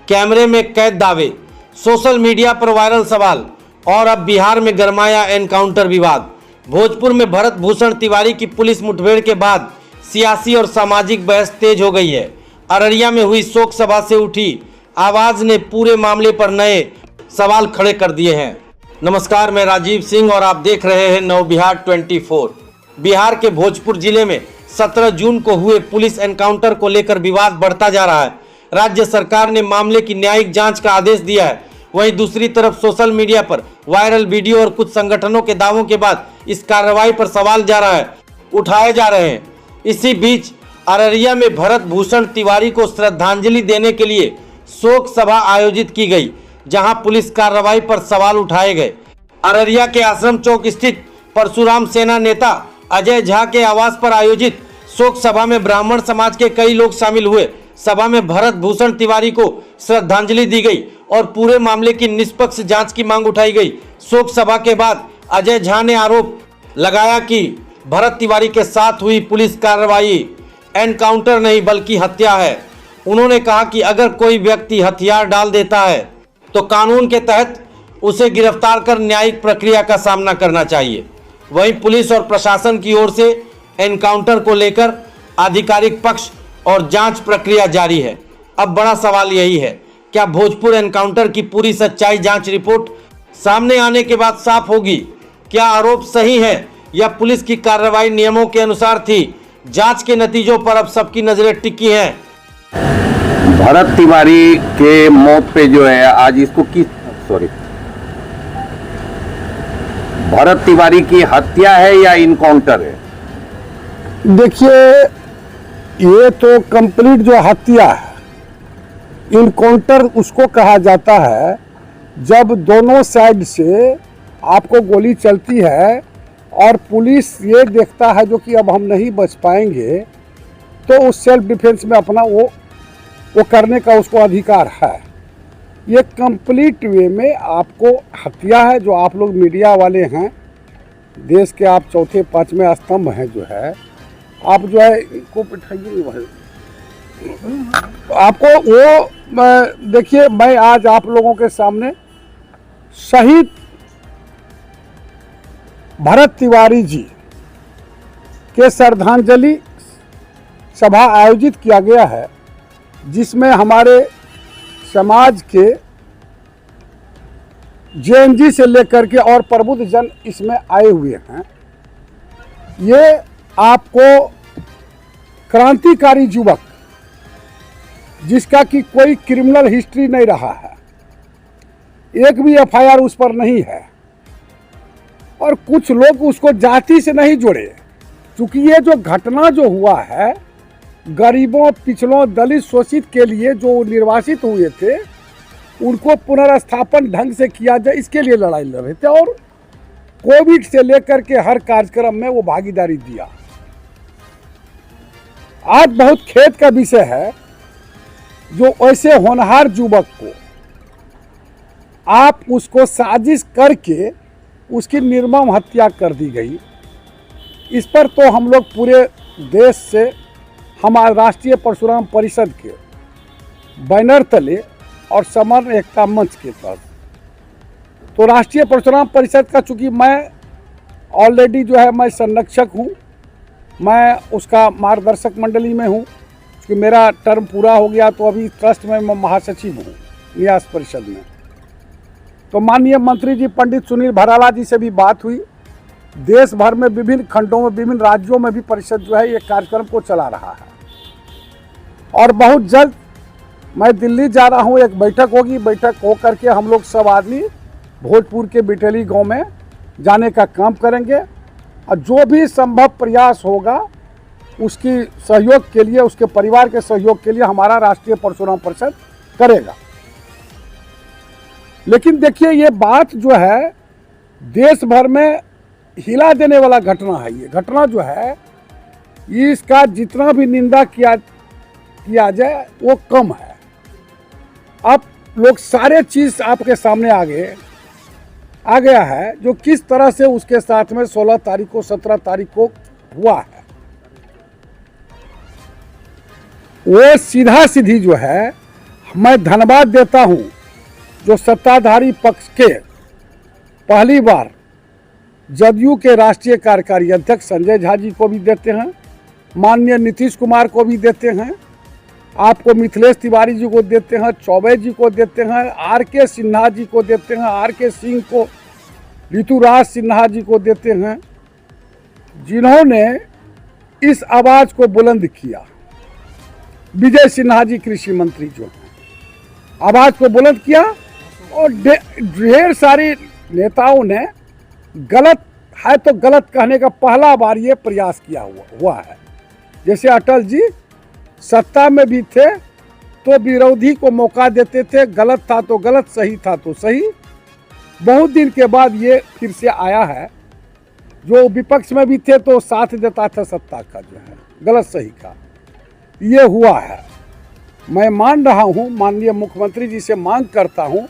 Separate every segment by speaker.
Speaker 1: कैमरे में कैद दावे, सोशल मीडिया पर वायरल सवाल और अब बिहार में गरमाया एनकाउंटर विवाद। भोजपुर में भरत भूषण तिवारी की पुलिस मुठभेड़ के बाद सियासी और सामाजिक बहस तेज हो गई है। अररिया में हुई शोक सभा से उठी आवाज ने पूरे मामले पर नए सवाल खड़े कर दिए हैं। नमस्कार, मैं राजीव सिंह और आप देख रहे हैं नव बिहार 24। बिहार के भोजपुर जिले में 17 जून को हुए पुलिस एनकाउंटर को लेकर विवाद बढ़ता जा रहा है। राज्य सरकार ने मामले की न्यायिक जांच का आदेश दिया है। वहीं दूसरी तरफ सोशल मीडिया पर वायरल वीडियो और कुछ संगठनों के दावों के बाद इस कार्रवाई पर सवाल उठाए जा रहे हैं। इसी बीच अररिया में भरत भूषण तिवारी को श्रद्धांजलि देने के लिए शोक सभा आयोजित की गई, जहां पुलिस कार्रवाई पर सवाल उठाए गए। अररिया के आश्रम चौक स्थित परशुराम सेना नेता अजय झा के आवास पर आयोजित शोक सभा में ब्राह्मण समाज के कई लोग शामिल हुए। सभा में भरत भूषण तिवारी को श्रद्धांजलि दी गई और पूरे मामले की निष्पक्ष जांच की मांग उठाई गई। शोक सभा के बाद अजय झा ने आरोप लगाया कि भरत तिवारी के साथ हुई पुलिस कार्रवाई एनकाउंटर नहीं बल्कि हत्या है। उन्होंने कहा कि अगर कोई व्यक्ति हथियार डाल देता है तो कानून के तहत उसे गिरफ्तार कर न्यायिक प्रक्रिया का सामना करना चाहिए। वहीं पुलिस और प्रशासन की ओर से एनकाउंटर को लेकर आधिकारिक पक्ष और जांच प्रक्रिया जारी है। अब बड़ा सवाल यही है, क्या भोजपुर एनकाउंटर की पूरी सच्चाई जांच रिपोर्ट सामने आने के बाद साफ होगी? क्या आरोप सही है या पुलिस की कार्रवाई नियमों के अनुसार थी? जांच के नतीजों पर अब सबकी नजरें टिकी हैं।
Speaker 2: भरत तिवारी के मौत पे जो है आज इसको भरत तिवारी की हत्या है या इनकाउंटर है?
Speaker 3: देखिए, ये तो कंप्लीट जो हत्या है, इनकाउंटर उसको कहा जाता है जब दोनों साइड से आपको गोली चलती है और पुलिस ये देखता है जो कि अब हम नहीं बच पाएंगे, तो उस सेल्फ डिफेंस में अपना वो करने का उसको अधिकार है। ये कंप्लीट वे में आपको हत्या है। जो आप लोग मीडिया वाले हैं, देश के आप चौथे पांचवें स्तंभ हैं, जो है आप जो है इनको बिठाइए आपको वो देखिए, मैं आज आप लोगों के सामने शहीद भरत तिवारी जी के श्रद्धांजलि सभा आयोजित किया गया है, जिसमें हमारे समाज के जेएनजी से लेकर के और प्रबुद्ध जन इसमें आए हुए हैं। ये आपको क्रांतिकारी युवक जिसका कि कोई क्रिमिनल हिस्ट्री नहीं रहा है, एक भी एफआईआर उस पर नहीं है, और कुछ लोग उसको जाति से नहीं जोड़े, क्योंकि ये जो घटना जो हुआ है गरीबों, पिछड़ों, दलित, शोषित के लिए जो निर्वासित हुए थे उनको पुनर्स्थापन ढंग से किया जाए, इसके लिए लड़ाई लड़ रहे थे और कोविड से लेकर के हर कार्यक्रम में वो भागीदारी दिया। आज बहुत खेद का विषय है जो ऐसे होनहार युवक को आप उसको साजिश करके उसकी निर्मम हत्या कर दी गई। इस पर तो हम लोग पूरे देश से हमारे राष्ट्रीय परशुराम परिषद के बैनर तले और समर एकता मंच के तहत, तो राष्ट्रीय परशुराम परिषद का चूंकि मैं ऑलरेडी जो है मैं संरक्षक हूँ, मैं उसका मार्गदर्शक मंडली में हूँ, क्योंकि मेरा टर्म पूरा हो गया, तो अभी ट्रस्ट में मैं महासचिव हूँ न्यास परिषद में। तो माननीय मंत्री जी पंडित सुनील भराला जी से भी बात हुई। देश भर में विभिन्न खंडों में, विभिन्न राज्यों में भी परिषद जो है ये कार्यक्रम को चला रहा है, और बहुत जल्द मैं दिल्ली जा रहा हूँ। एक बैठक होगी, बैठक हो करके हम लोग सब आदमी भोजपुर के बिटेली गांव में जाने का काम करेंगे, और जो भी संभव प्रयास होगा उसकी सहयोग के लिए, उसके परिवार के सहयोग के लिए हमारा राष्ट्रीय परशुराम परिषद करेगा। लेकिन देखिए, ये बात जो है देश भर में हिला देने वाला घटना है। ये घटना जो है इसका जितना भी निंदा किया जाए वो कम है। अब लोग सारे चीज आपके सामने आ गया है, जो किस तरह से उसके साथ में 16 तारीख को 17 तारीख को हुआ है। वो सीधा सीधी जो है मैं धन्यवाद देता हूं जो सत्ताधारी पक्ष के पहली बार जदयू के राष्ट्रीय कार्यकारी अध्यक्ष संजय झा जी को भी देते हैं, माननीय नीतीश कुमार को भी देते हैं, आपको मिथिलेश तिवारी जी को देते हैं, चौबे जी को देते हैं, आर.के. सिन्हा जी को देते हैं, आर.के. सिंह को, ऋतुराज सिन्हा जी को देते हैं, जिन्होंने इस आवाज़ को बुलंद किया। विजय सिन्हा जी कृषि मंत्री जो हैं, आवाज़ को बुलंद किया और ढेर सारे नेताओं ने गलत है तो गलत कहने का पहला बार ये प्रयास किया हुआ है। जैसे अटल जी सत्ता में भी थे तो विरोधी को मौका देते थे, गलत था तो गलत, सही था तो सही। बहुत दिन के बाद ये फिर से आया है, जो विपक्ष में भी थे तो साथ देता था सत्ता का, जो है गलत सही का, ये हुआ है। मैं मान रहा हूँ, माननीय मुख्यमंत्री जी से मांग करता हूँ,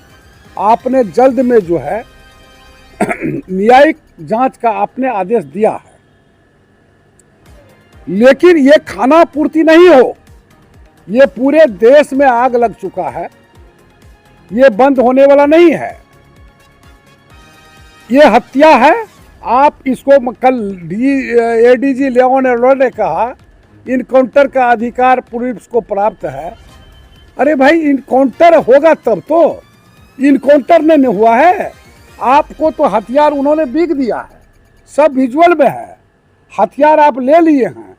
Speaker 3: आपने जल्द में जो है न्यायिक जांच का आपने आदेश दिया है, लेकिन ये खाना पूर्ति नहीं हो। ये पूरे देश में आग लग चुका है, ये बंद होने वाला नहीं है, ये हत्या है। आप इसको कल एडीजी लेवन एरोड़ा ने कहा इनकाउंटर का अधिकार पुलिस को प्राप्त है। अरे भाई, इनकाउंटर होगा तब तो, इनकाउंटर नहीं हुआ है। आपको तो हथियार उन्होंने बिक दिया है, सब विजुअल में है, हथियार आप ले लिए हैं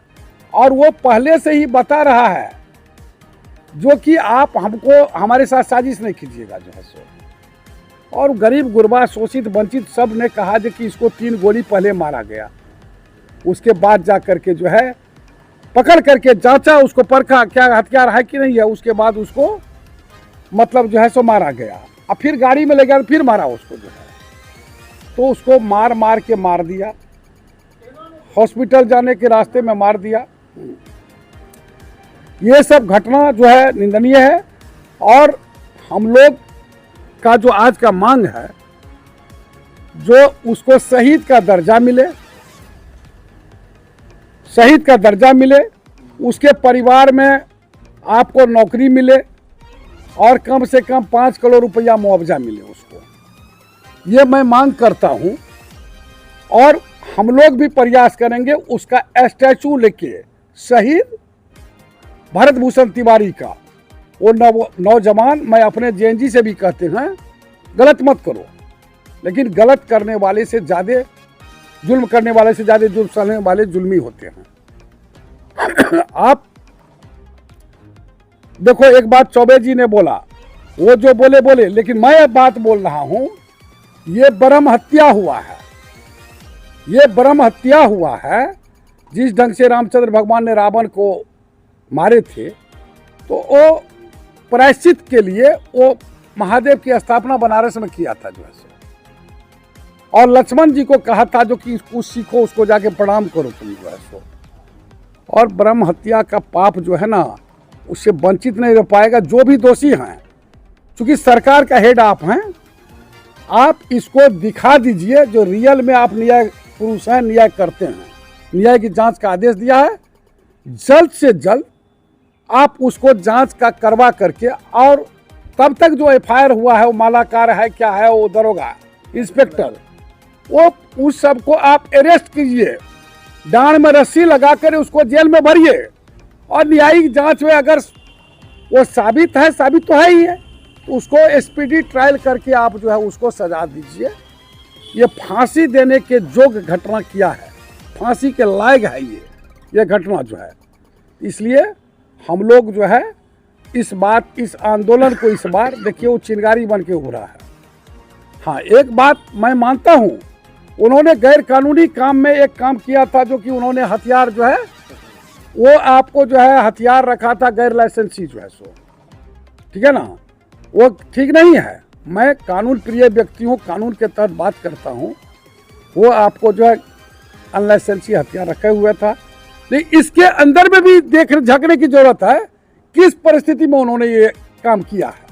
Speaker 3: और वो पहले से ही बता रहा है, जो कि आप हमको हमारे साथ साजिश नहीं कीजिएगा जो है सो। और गरीब गुरबा शोषित वंचित सब ने कहा जो कि इसको 3 गोली पहले मारा गया, उसके बाद जा करके जो है पकड़ करके जांचा, उसको परखा क्या हथियार है कि नहीं है, उसके बाद उसको मतलब जो है सो मारा गया। अब फिर गाड़ी में ले गया, फिर मारा उसको जो है, तो उसको मार के मार दिया, हॉस्पिटल जाने के रास्ते में मार दिया। ये सब घटना जो है निंदनीय है और हम लोग का जो आज का मांग है, जो उसको शहीद का दर्जा मिले, शहीद का दर्जा मिले, उसके परिवार में आपको नौकरी मिले और कम से कम 5 करोड़ रुपया मुआवजा मिले उसको, ये मैं मांग करता हूं। और हम लोग भी प्रयास करेंगे उसका स्टैचू लेके, शहीद भरत भूषण तिवारी का, वो नौजवान, मैं अपने जेएनजी से भी कहते हैं गलत मत करो, लेकिन गलत करने वाले से ज़्यादा, जुल्म करने वाले से ज़्यादा जुल्म सहने वाले जुल्मी होते हैं। आप देखो, एक बात चौबे जी ने बोला, वो जो बोले, लेकिन मैं एक बात बोल रहा हूं, ये ब्रह्म हत्या हुआ है, ये ब्रह्म हत्या हुआ है। जिस ढंग से रामचंद्र भगवान ने रावण को मारे थे, तो वो प्रायश्चित के लिए वो महादेव की स्थापना बनारस में किया था जो है सो, और लक्ष्मण जी को कहा था जो कि इसको सीखो, उसको जाके प्रणाम करो तुम जो है सो। और ब्रह्म हत्या का पाप जो है ना, उससे वंचित नहीं रह पाएगा जो भी दोषी हैं। चूंकि सरकार का हेड आप हैं, आप इसको दिखा दीजिए जो रियल में आप न्याय पुरुष हैं, न्याय करते हैं, न्याय की जांच का आदेश दिया है, जल्द से जल्द आप उसको जांच का करवा करके, और तब तक जो एफआईआर हुआ है, वो मालाकार है क्या है, वो दरोगा इंस्पेक्टर, वो उस सबको आप अरेस्ट कीजिए, डांड में रस्सी लगा कर उसको जेल में भरिए, और न्यायिक जांच में अगर वो साबित है, साबित तो है ही है, तो उसको स्पीडी ट्रायल करके आप जो है उसको सजा दीजिए। ये फांसी देने के योग्य घटना किया है, फांसी के लायक है ये घटना जो है। इसलिए हम लोग जो है इस आंदोलन को इस बार देखिए वो चिंगारी बन के उभरा है। हाँ, एक बात मैं मानता हूँ, उन्होंने गैर कानूनी काम में एक काम किया था, जो कि उन्होंने हथियार जो है वो आपको जो है हथियार रखा था गैर लाइसेंसी जो है सो, ठीक है ना, वो ठीक नहीं है। मैं कानून प्रिय व्यक्ति हूँ, कानून के तहत बात करता हूँ। वो आपको जो है अनलाइसेंसी हथियार रखे हुए था, लेकिन इसके अंदर में भी झांकने की जरूरत है, किस परिस्थिति में उन्होंने ये काम किया है,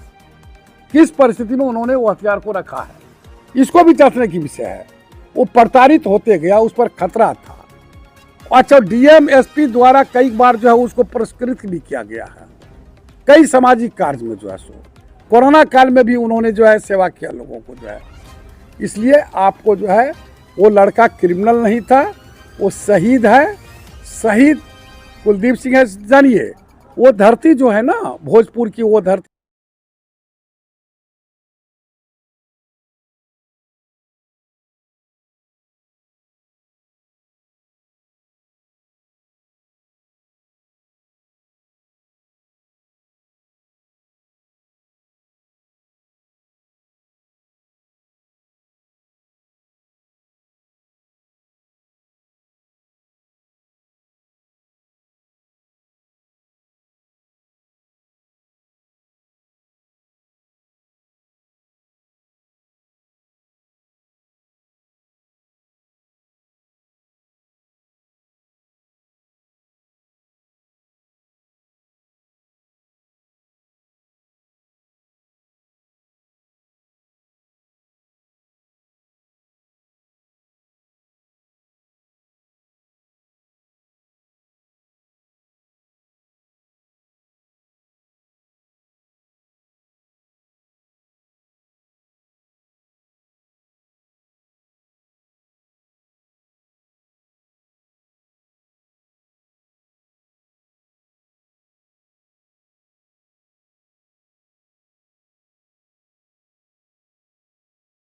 Speaker 3: किस परिस्थिति में उन्होंने वो हथियार को रखा है, इसको भी जांचने की विषय है। वो प्रताड़ित होते गया, उस पर खतरा था। अच्छा, डीएम एसपी द्वारा कई बार जो है उसको पुरस्कृत भी किया गया है, कई सामाजिक कार्य में जो है सो कोरोना काल में भी उन्होंने जो है सेवा किया लोगों को जो है। इसलिए आपको जो है वो लड़का क्रिमिनल नहीं था, वो शहीद है। शहीद कुलदीप सिंह है, जानिए वो धरती जो है ना भोजपुर की, वो धरती